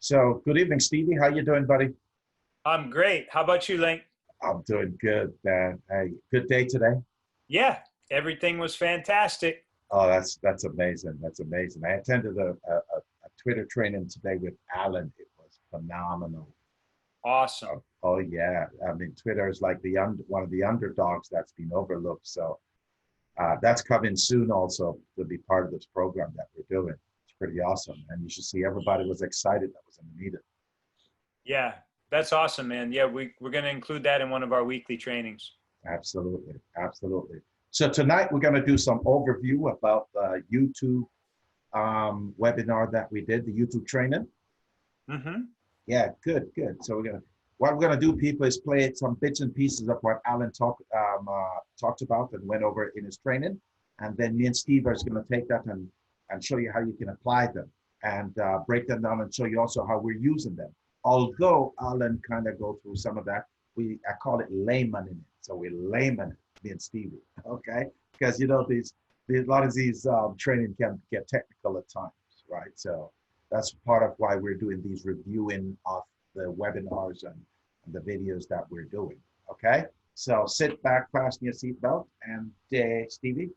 So, good evening, Stevie. How you doing, buddy? I'm great. How about you, Link? I'm doing good, man. Hey, good day today. Yeah, everything was fantastic. Oh, that's amazing. That's amazing. I attended a Twitter training today with Allan. It was phenomenal. Awesome. Oh yeah. I mean, Twitter is like one of the underdogs that's been overlooked. So that's coming soon. Also, to be part of this program that we're doing. It's pretty awesome, and you should see everybody was excited that was in the meeting. Yeah, that's awesome, man. Yeah, we're going to include that in one of our weekly trainings. Absolutely, absolutely. So tonight we're going to do some overview about the YouTube webinar that we did, the YouTube training. Mm-hmm. Yeah, good, good. So what we're gonna do, people, is play some bits and pieces of what Allan talked about and went over in his training, and then me and Steve are gonna take that and show you how you can apply them and break them down and show you also how we're using them. Although Allan kind of go through some of that, I call it layman in it. So we're layman, me and Stevie, okay? Because a lot of these training can get technical at times, right? So that's part of why we're doing these reviewing of the webinars and the videos that we're doing. Okay, so sit back, fasten your seatbelt, and Stevie.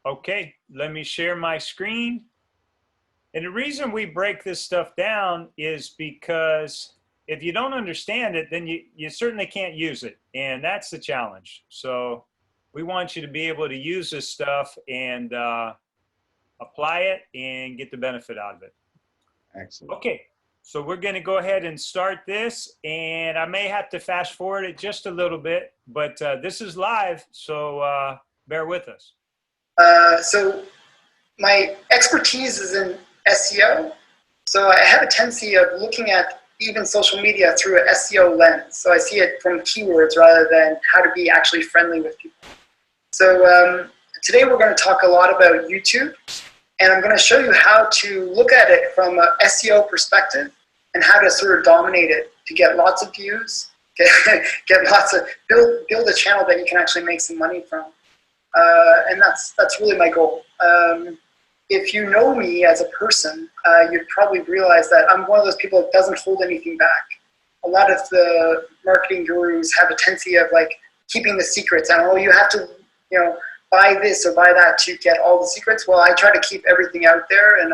Okay, let me share my screen. And the reason we break this stuff down is because if you don't understand it, then you certainly can't use it. And that's the challenge. So we want you to be able to use this stuff and apply it and get the benefit out of it. Excellent. Okay, so we're going to go ahead and start this, and I may have to fast forward it just a little bit, but this is live, so bear with us. So my expertise is in SEO, so I have a tendency of looking at even social media through an SEO lens. So I see it from keywords rather than how to be actually friendly with people. So today we're going to talk a lot about YouTube. And I'm going to show you how to look at it from an SEO perspective and how to sort of dominate it to get lots of views, build a channel that you can actually make some money from. And that's really my goal. If you know me as a person, you'd probably realize that I'm one of those people that doesn't hold anything back. A lot of the marketing gurus have a tendency of like keeping the secrets and, oh, you have to, buy this or buy that to get all the secrets. Well, I try to keep everything out there, and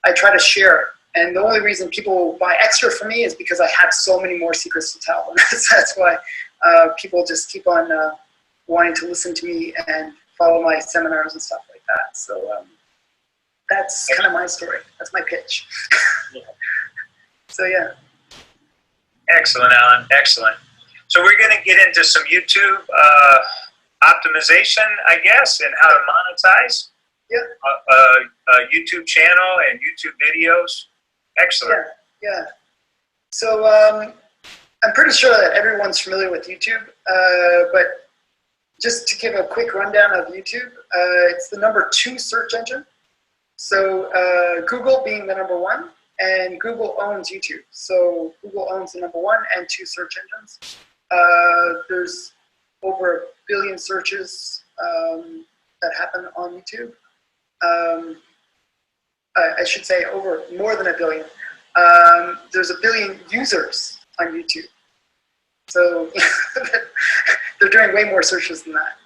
I try to share it. And the only reason people buy extra from me is because I have so many more secrets to tell. And that's why people just keep on wanting to listen to me and follow my seminars and stuff like that. So that's kind of my story. That's my pitch. So yeah. Excellent, Allan. Excellent. So we're going to get into some YouTube optimization, I guess, and how to monetize a YouTube channel and YouTube videos. Excellent. Yeah. So I'm pretty sure that everyone's familiar with YouTube, but just to give a quick rundown of YouTube, it's the #2 search engine. So Google being the #1, and Google owns YouTube. So Google owns the #1 and 2 search engines. There's over 1 billion searches that happen on YouTube. I should say over more than 1 billion. There's 1 billion users on YouTube. So they're doing way more searches than that.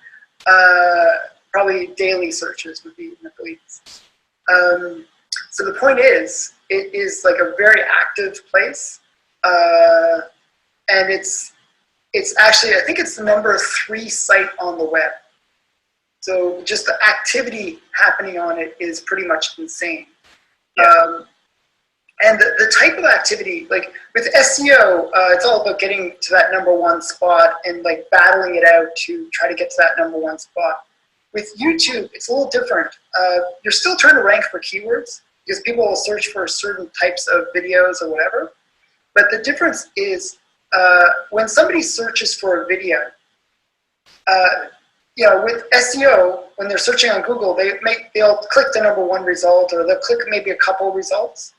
Probably daily searches would be in the billions. So the point is, it is like a very active place. And it's actually, I think it's the #3 site on the web. So just the activity happening on it is pretty much insane. Yeah. And the type of activity, like with SEO, it's all about getting to that #1 spot and like battling it out to try to get to that #1 spot. With YouTube, it's a little different. You're still trying to rank for keywords because people will search for certain types of videos or whatever. But the difference is when somebody searches for a video, with SEO, when they're searching on Google, they'll click the #1 result, or they'll click maybe a couple results,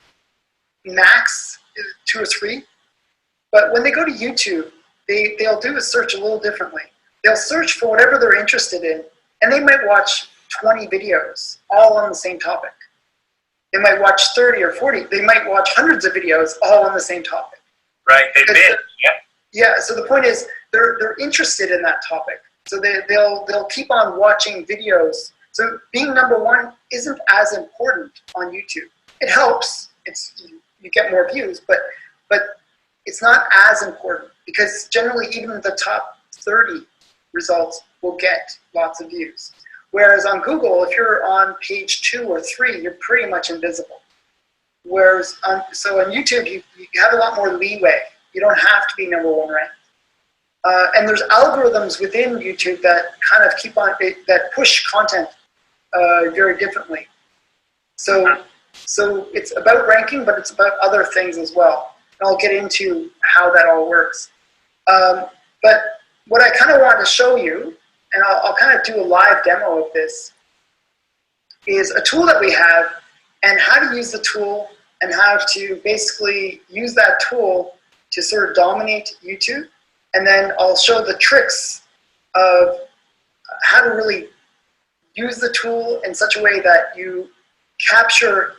max 2 or 3. But when they go to YouTube, they'll do a search a little differently. They'll search for whatever they're interested in, and they might watch 20 videos, all on the same topic. They might watch 30 or 40. They might watch hundreds of videos all on the same topic. Right, they did. Yeah. Yeah, so the point is they're interested in that topic. So they'll keep on watching videos. So being number one isn't as important on YouTube. It helps. You get more views, but it's not as important because generally even the top 30 results will get lots of views. Whereas on Google, if you're on page 2 or 3, you're pretty much invisible. Whereas on YouTube, you have a lot more leeway. You don't have to be number one ranked. And there's algorithms within YouTube that kind of that push content very differently. So it's about ranking, but it's about other things as well. And I'll get into how that all works. But what I kind of want to show you, and I'll kind of do a live demo of this, is a tool that we have and how to use the tool and how to basically use that tool to sort of dominate YouTube. And then I'll show the tricks of how to really use the tool in such a way that you capture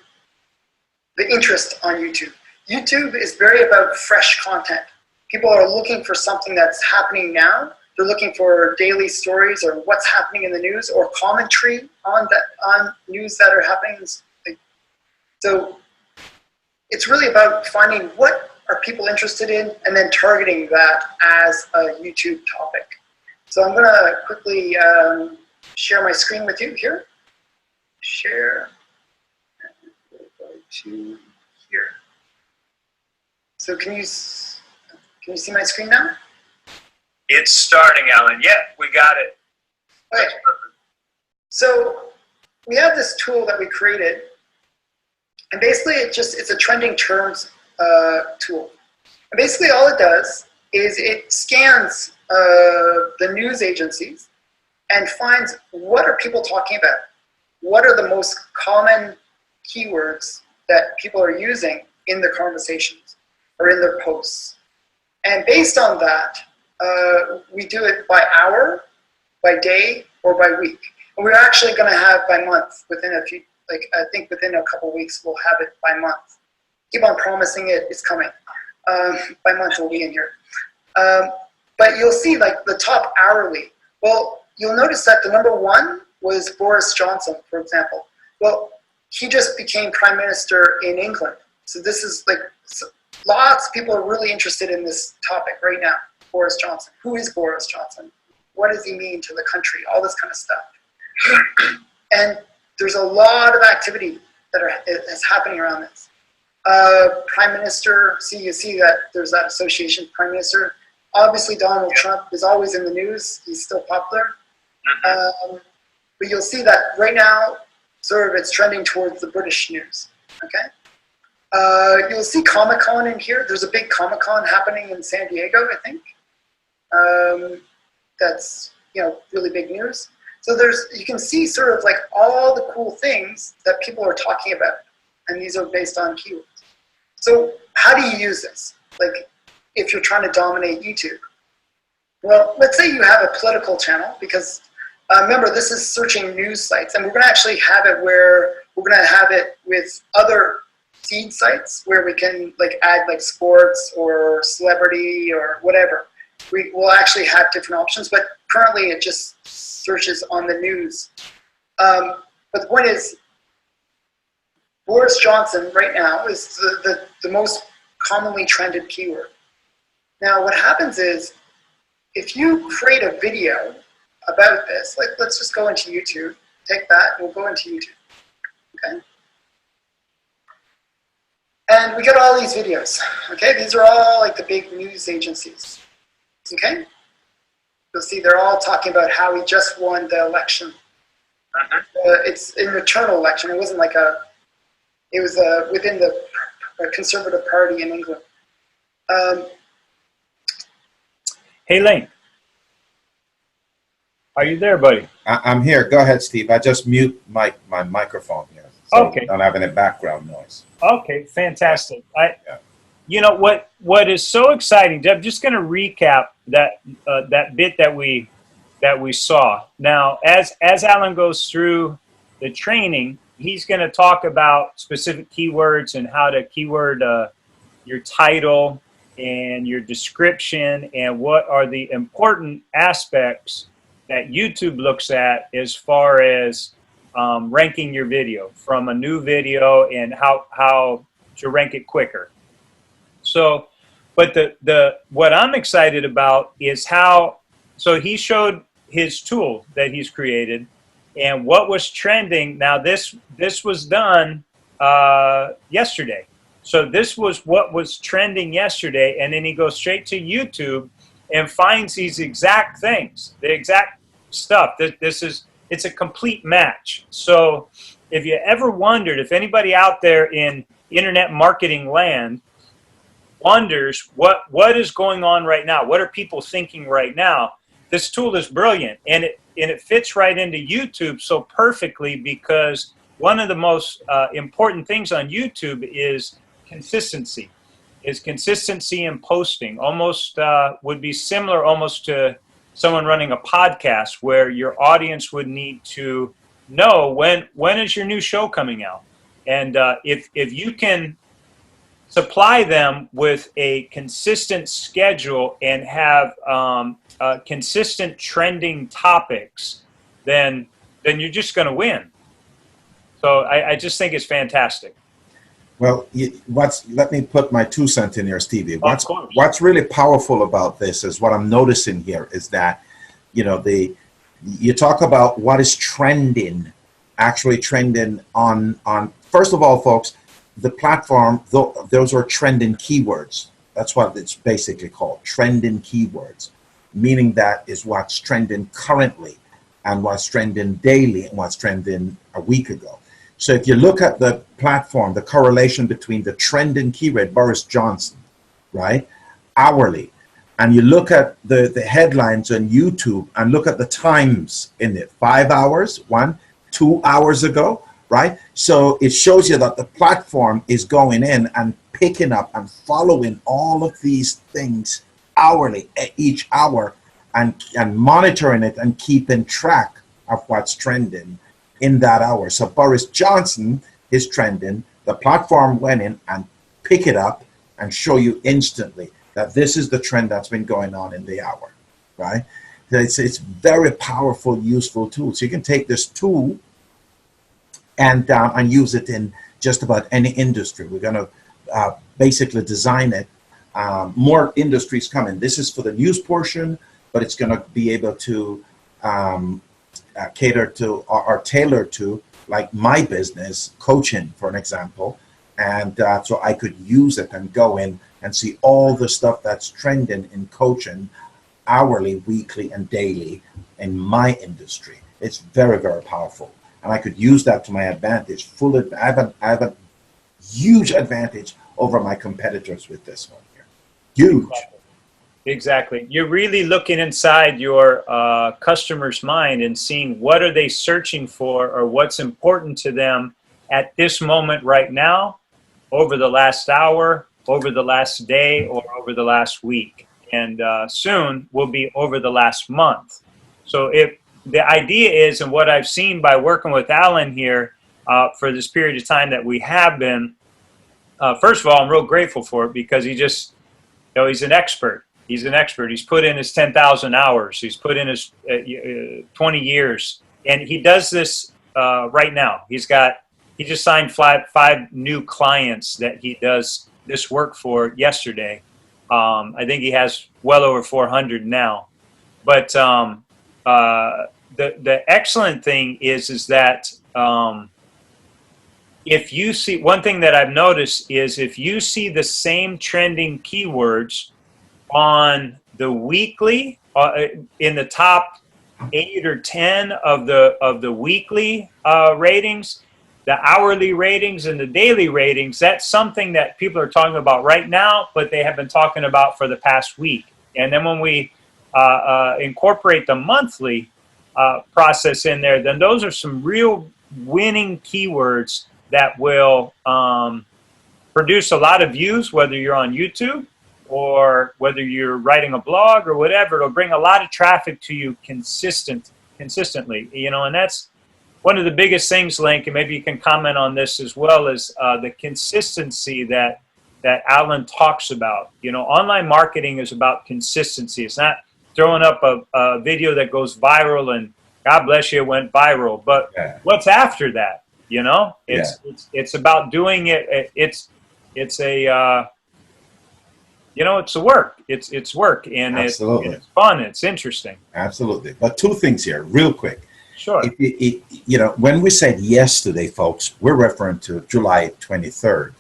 the interest on YouTube. YouTube is very about fresh content. People are looking for something that's happening now. They're looking for daily stories or what's happening in the news or commentary on news that are happening. So it's really about finding what are people interested in and then targeting that as a YouTube topic. So I'm going to quickly share my screen with you here. Share. And we'll go to here. So can you see my screen now? It's starting, Allan. Yeah, we got it. Okay. So we have this tool that we created, and basically it's a trending terms tool. And basically all it does is it scans the news agencies and finds what are people talking about. What are the most common keywords that people are using in their conversations or in their posts. And based on that, we do it by hour, by day, or by week. And we're actually going to have by month within a few, I think within a couple of weeks, we'll have it by month. Keep on promising it, it's coming. By month we'll be in here. But you'll see the top hourly. Well, you'll notice that the number one was Boris Johnson, for example. Well, he just became Prime Minister in England. So this is lots of people are really interested in this topic right now. Boris Johnson. Who is Boris Johnson? What does he mean to the country? All this kind of stuff. And there's a lot of activity that is happening around this. Prime Minister, you see that there's that association, Prime Minister. Obviously, Donald Trump is always in the news. He's still popular. But you'll see that right now, sort of it's trending towards the British news. Okay. You'll see Comic-Con in here. There's a big Comic-Con happening in San Diego, I think. That's really big news. So you can see sort of all the cool things that people are talking about, and these are based on keywords. So how do you use this? If you're trying to dominate YouTube. Well, let's say you have a political channel, because remember this is searching news sites, and we're going to actually have it where we're going to have it with other seed sites where we can add sports or celebrity or whatever. We will actually have different options, but currently it just searches on the news. But the point is, Boris Johnson right now is the most commonly trended keyword. Now what happens is, if you create a video about this, let's just go into YouTube, take that, and we'll go into YouTube, okay? And we got all these videos, okay? These are all the big news agencies, okay? You'll see they're all talking about how he just won the election. It's an internal election. It wasn't it was within the Conservative Party in England. Hey, Lane. Are you there, buddy? I'm here. Go ahead, Steve. I just mute my microphone here, so okay. I don't have any background noise. Okay, fantastic. You know what is so exciting? I'm just going to recap that bit that we saw. Now, as Allan goes through the training, he's going to talk about specific keywords and how to keyword your title and your description, and what are the important aspects that YouTube looks at as far as ranking your video from a new video, and how to rank it quicker. So, but what I'm excited about is so he showed his tool that he's created and what was trending. Now this was done yesterday. So this was what was trending yesterday, and then he goes straight to YouTube and finds these exact things, the exact stuff. It's a complete match. So if you ever wondered, if anybody out there in internet marketing land wonders what is going on right now, what are people thinking right now, this tool is brilliant, and it fits right into YouTube so perfectly, because one of the most important things on YouTube is consistency. In posting. Almost would be similar almost to someone running a podcast, where your audience would need to know when is your new show coming out, and if you can supply them with a consistent schedule and have consistent trending topics, then you're just going to win. So I just think it's fantastic. Well, let me put my 2 cents in here, Stevie. What's really powerful about this is what I'm noticing here is that, you talk about what is trending, actually trending on first of all, folks, the platform, those are trending keywords. That's what it's basically called, trending keywords, meaning that is what's trending currently and what's trending daily and what's trending a week ago. So if you look at the platform, the correlation between the trending keyword, Boris Johnson, right, hourly, and you look at the headlines on YouTube and look at the times in it, 5 hours, 2 hours ago, right? So it shows you that the platform is going in and picking up and following all of these things hourly, each hour, and monitoring it and keeping track of what's trending in that hour. So Boris Johnson is trending, the platform went in and pick it up and show you instantly that this is the trend that's been going on in the hour, right? It's very powerful, useful tool. So you can take this tool and use it in just about any industry. We're going to basically design it. More industries coming. This is for the news portion, but it's going to be able to cater to or tailor to, like my business, coaching, for an example. And so I could use it and go in and see all the stuff that's trending in coaching hourly, weekly, and daily in my industry. It's very, very powerful. And I could use that to my advantage. I have a huge advantage over my competitors with this one here. Huge. Exactly. You're really looking inside your customer's mind and seeing what are they searching for, or what's important to them at this moment right now, over the last hour, over the last day, or over the last week. And soon will be over the last month. So if the idea is, and what I've seen by working with Allan here for this period of time that we have been, first of all, I'm real grateful for it, because he's an expert. He's an expert. He's put in his 10,000 hours. He's put in his 20 years. And he does this right now. He just signed five new clients that he does this work for yesterday. I think he has well over 400 now. But the excellent thing is that if you see, one thing that I've noticed is if you see the same trending keywords on the weekly, in the top 8 or 10 of the weekly ratings, the hourly ratings and the daily ratings, that's something that people are talking about right now, but they have been talking about for the past week. And then when we incorporate the monthly process in there, then those are some real winning keywords that will produce a lot of views, whether you're on YouTube or whether you're writing a blog or whatever. It'll bring a lot of traffic to you consistently, and one of the biggest things, Link, and maybe you can comment on this as well, is the consistency that Allan talks about. You know, online marketing is about consistency. It's not throwing up a video that goes viral and God bless you, it went viral. But what's after that? You know, it's about doing it. It's a you know, it's a work. It's work, and it's fun. It's interesting. Absolutely. But two things here, real quick. Sure. You know, when we said yesterday, folks, we're referring to July 23rd.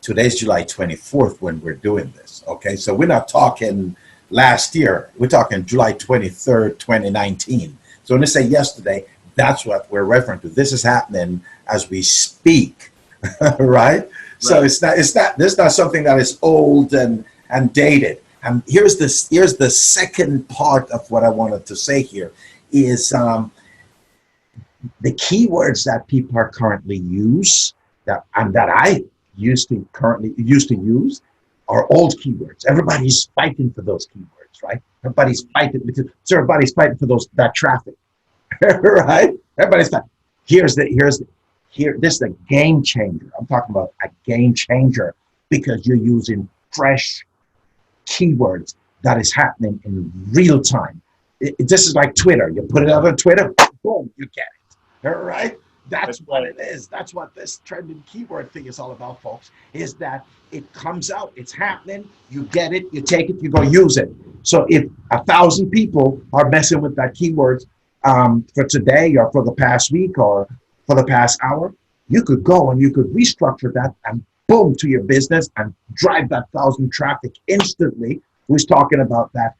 Today's July 24th when we're doing this. Okay, so we're not talking last year. We're talking July 23rd, 2019. So when we say yesterday, that's what we're referring to. This is happening as we speak, right? So it's not something that is old and dated. And here's the second part of what I wanted to say here is the keywords that people are currently use that I used to use are old keywords. Everybody's fighting for those keywords, right? Everybody's fighting for that traffic, right? Everybody's fighting. This is a game changer. I'm talking about a game changer because you're using fresh keywords that is happening in real time. This is like Twitter. You put it out on Twitter, boom, you get it. All right? That's what it is. That's what this trending keyword thing is all about, folks, is that it comes out, it's happening, you get it, you take it, you go use it. So if 1,000 people are messing with that keyword for today or for the past week or for the past hour, you could go and you could restructure that and boom to your business and drive that 1,000 traffic instantly. Who's talking about that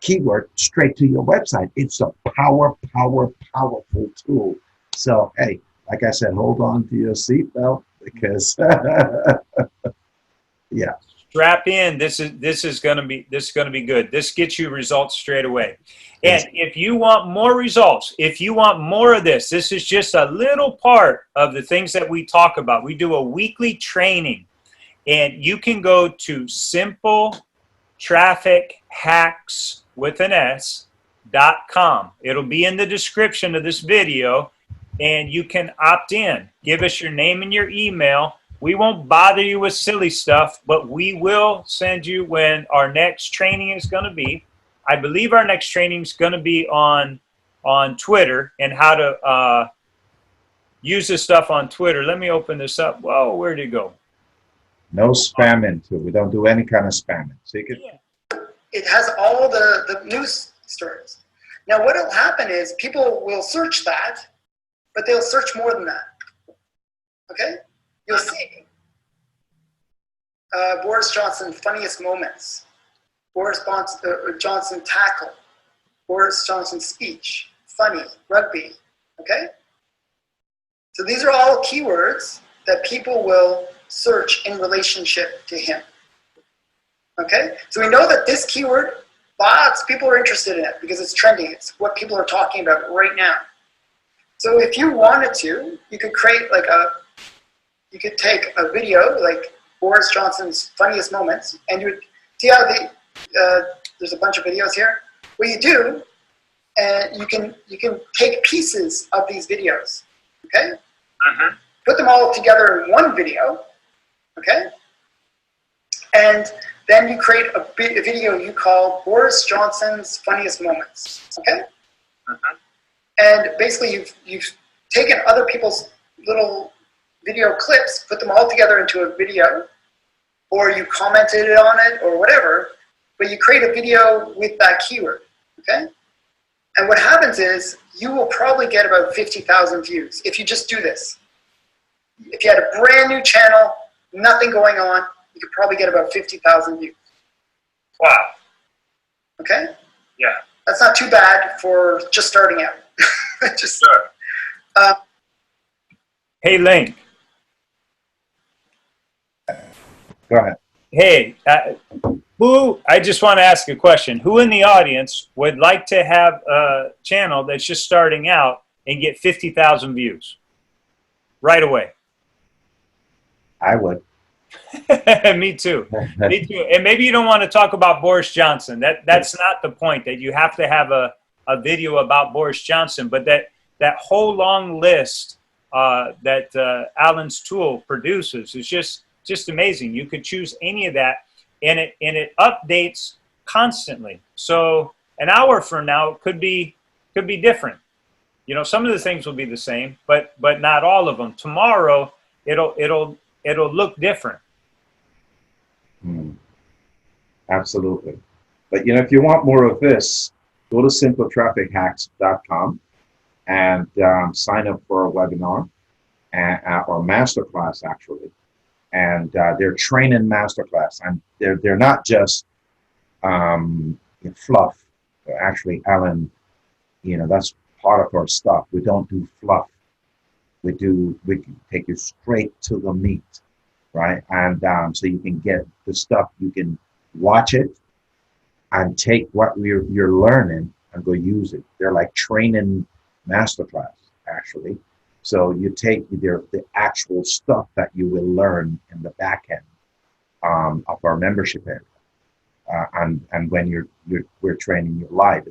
keyword straight to your website? It's a powerful tool. So, hey, like I said, hold on to your seatbelt because, yeah. Strap in. This is gonna be good. This gets you results straight away. And if you want more results, if you want more of this is just a little part of the things that we talk about. We do a weekly training, and you can go to simpletraffichacks.com. It'll be in the description of this video, and you can opt in. Give us your name and your email. We won't bother you with silly stuff, but we will send you when our next training is going to be. I believe our next training is going to be on Twitter and how to use this stuff on Twitter. Let me open this up. Whoa, where'd it go? No spamming, too. We don't do any kind of spamming. So it has all the news stories. Now, what will happen is people will search that, but they'll search more than that. Okay? You'll see Boris Johnson funniest moments, Boris Johnson tackle, Boris Johnson speech, funny, rugby, okay? So these are all keywords that people will search in relationship to him, okay? So we know that this keyword, lots of people are interested in it because it's trending. It's what people are talking about right now. So if you wanted to, you could create you could take a video like Boris Johnson's funniest moments, and you would see how there's a bunch of videos here. What you do, you can take pieces of these videos, okay? Put them all together in one video, okay? And then you create a video you call Boris Johnson's funniest moments, okay? And basically you've taken other people's little video clips, put them all together into a video, or you commented on it or whatever, but you create a video with that keyword, okay? And what happens is you will probably get about 50,000 views if you just do this. If you had a brand new channel, nothing going on, you could probably get about 50,000 views. Wow. Okay? Yeah. That's not too bad for just starting out. Sure. Hey, Link. Go ahead. Hey, I just want to ask a question. Who in the audience would like to have a channel that's just starting out and get 50,000 views right away? I would. Me too. Me too. And maybe you don't want to talk about Boris Johnson. That's not the point, that you have to have a video about Boris Johnson, but that that whole long list that Allan's tool produces is just amazing. You could choose any of that, and it updates constantly. So an hour from now could be different. You know, some of the things will be the same, but not all of them. Tomorrow it'll look different. Absolutely. But you know, if you want more of this, go to simpletraffichacks.com and sign up for a webinar or masterclass actually. And they're training masterclass, and they're not just fluff. Actually, Allan, you know, that's part of our stuff. We don't do fluff. We can take you straight to the meat, right? And so you can get the stuff. You can watch it and take what you're learning and go use it. They're like training masterclass, actually. So you take the actual stuff that you will learn in the back end of our membership area. And when we're training you live,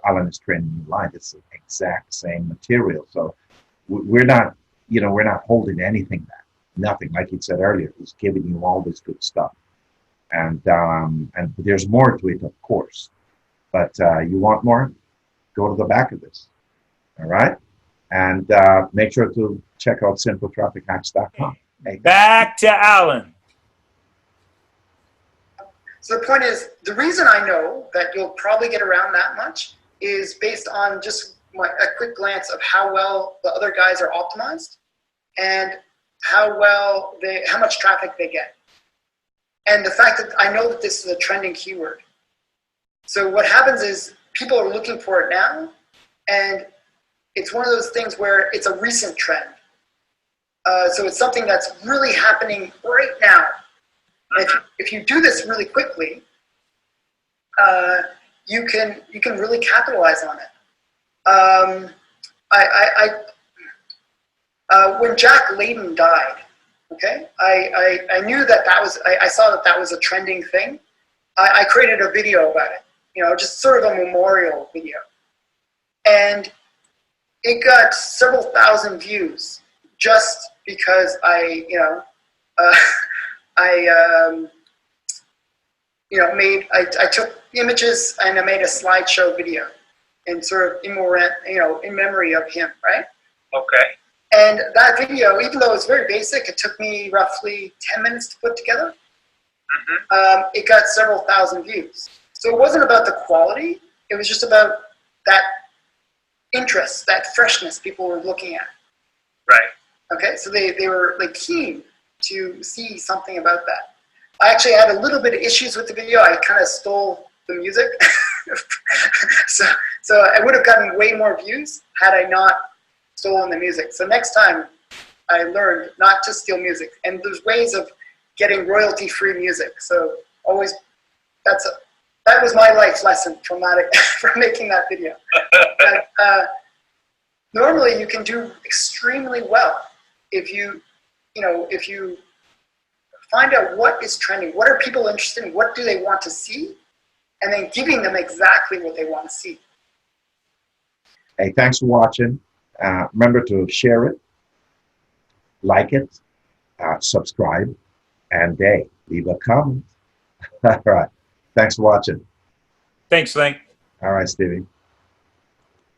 Allan is training you live. It's the exact same material. So we're not holding anything back. Nothing. Like you said earlier, he's giving you all this good stuff. And there's more to it, of course. But you want more? Go to the back of this. All right? And make sure to check out simpletraffichacks.com. Hey. Back to Allan. So the point is, the reason I know that you'll probably get around that much is based on just a quick glance of how well the other guys are optimized and how much traffic they get. And the fact that I know that this is a trending keyword. So what happens is people are looking for it now, and it's one of those things where it's a recent trend. So it's something that's really happening right now. If you do this really quickly, you can really capitalize on it. When Jack Layden died, okay, I knew that was I saw that was a trending thing. I created a video about it, you know, just sort of a memorial video, and it got several thousand views just because I took images and I made a slideshow video and sort of in memory of him, right? Okay. And that video, even though it was very basic, it took me roughly 10 minutes to put together. It got several thousand views. So it wasn't about the quality. It was just about that interest, that freshness people were looking at. Right. Okay, so they were like keen to see something about that. I actually had a little bit of issues with the video. I kind of stole the music. so I would have gotten way more views had I not stolen the music. So next time I learned not to steal music. And there's ways of getting royalty-free music. So always, that was my life lesson from making that video. But, normally you can do extremely well if you find out what is trending, what are people interested in, what do they want to see, and then giving them exactly what they want to see. Hey, thanks for watching. Remember to share it, like it, subscribe, and leave a comment. All right. Thanks for watching. Thanks, Link. All right, Stevie.